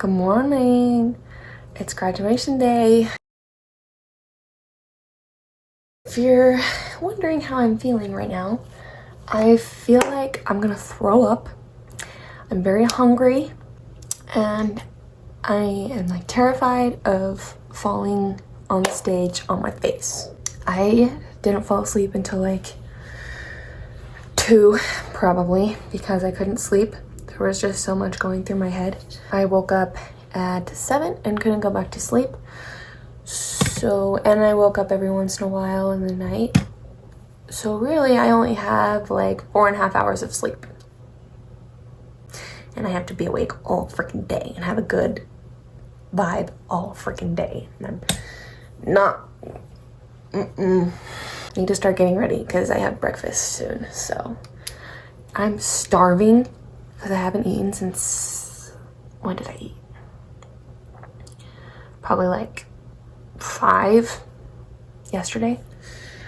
Good morning. It's graduation day. If you're wondering how I'm feeling right now, I feel like I'm gonna throw up. I'm very hungry and I am like terrified of falling on stage on my face. I didn't fall asleep until like 2 probably because I couldn't sleep. There was just so much going through my head. I woke up at 7 and couldn't go back to sleep. And I woke up every once in a while in the night. So really I only have like 4.5 hours of sleep. And I have to be awake all freaking day and have a good vibe all freaking day. And I'm not, need to start getting ready because I have breakfast soon. So I'm starving because I haven't eaten since, when did I eat? Probably like 5 yesterday,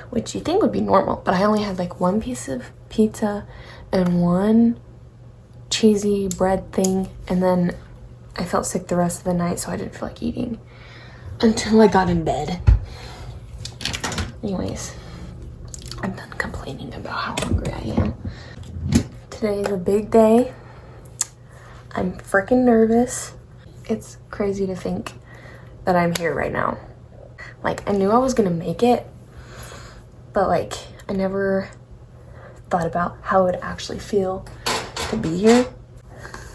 which you think would be normal, but I only had like 1 piece of pizza and 1 cheesy bread thing, and then I felt sick the rest of the night, so I didn't feel like eating until I got in bed. Anyways, I'm done complaining about how hungry I am. Today is a big day. I'm freaking nervous. It's crazy to think that I'm here right now. Like, I knew I was gonna make it, but like, I never thought about how it would actually feel to be here.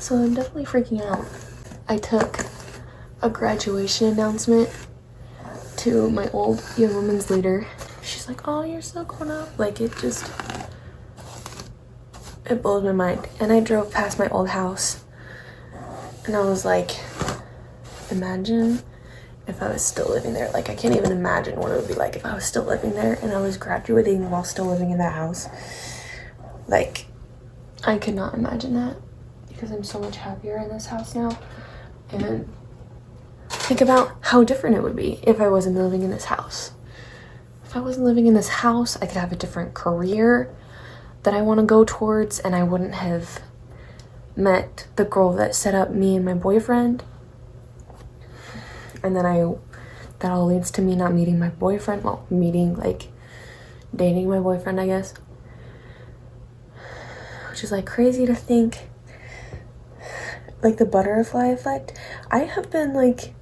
So I'm definitely freaking out. I took a graduation announcement to my old young women's leader. She's like, oh, you're so grown up. Like, it blows my mind. And I drove past my old house and I was like, imagine if I was still living there. Like, I can't even imagine what it would be like if I was still living there and I was graduating while still living in that house. Like, I could not imagine that because I'm so much happier in this house now. And think about how different it would be if I wasn't living in this house. If I wasn't living in this house, I could have a different career that I want to go towards, and I wouldn't have met the girl that set up me and my boyfriend. And then that all leads to me not meeting my boyfriend. Well, dating my boyfriend, I guess. Which is like crazy to think. Like the butterfly effect. I have been like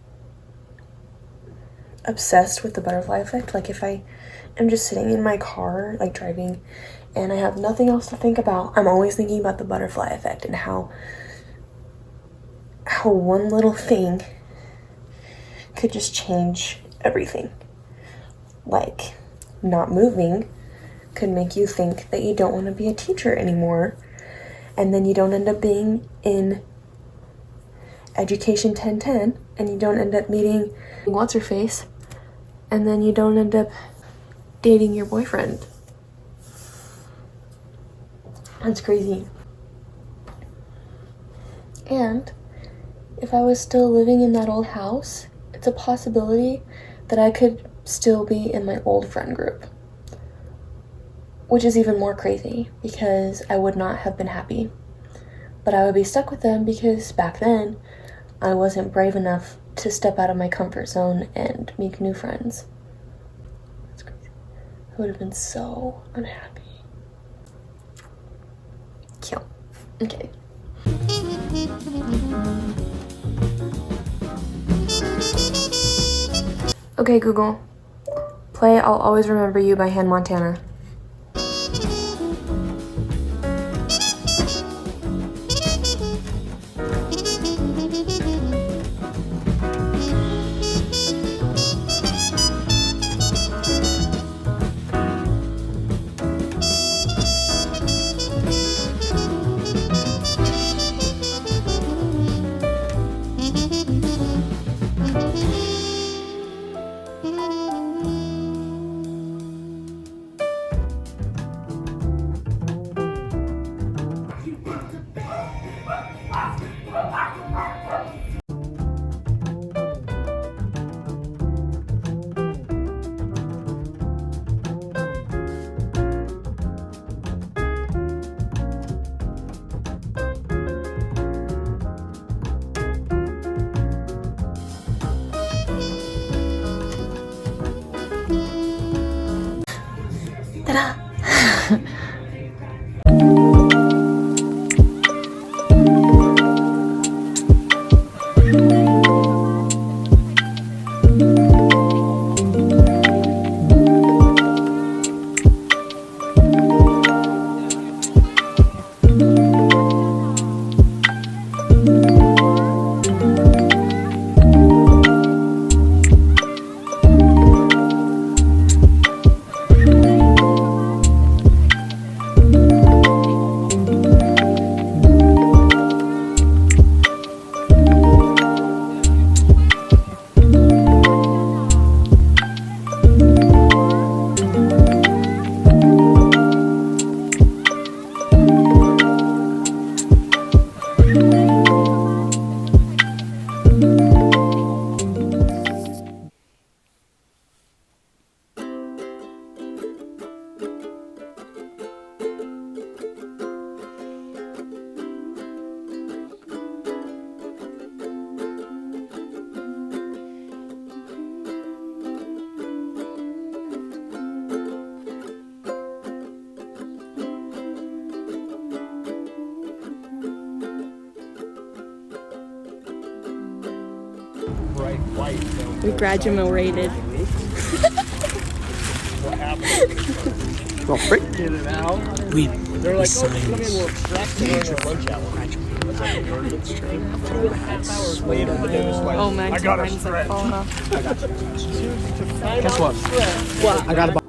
obsessed with the butterfly effect. Like, if I am just sitting in my car, like driving, and I have nothing else to think about, I'm always thinking about the butterfly effect and how one little thing could just change everything. Like, not moving could make you think that you don't want to be a teacher anymore, and then you don't end up being in Education 1010, and you don't end up meeting what's her face, and then you don't end up dating your boyfriend. That's crazy. And if I was still living in that old house, it's a possibility that I could still be in my old friend group, which is even more crazy because I would not have been happy, but I would be stuck with them because back then I wasn't brave enough to step out of my comfort zone and make new friends. That's crazy. I would have been so unhappy. Cute. Okay. Okay, Google, play I'll Always Remember You by Hannah Montana. We graduated. What happened? Well, frick. Get it out. They're like, oh, it's gonna be more abstract than lunch hour. Oh man, I got a mine's like falling off. Guess what? What? I got a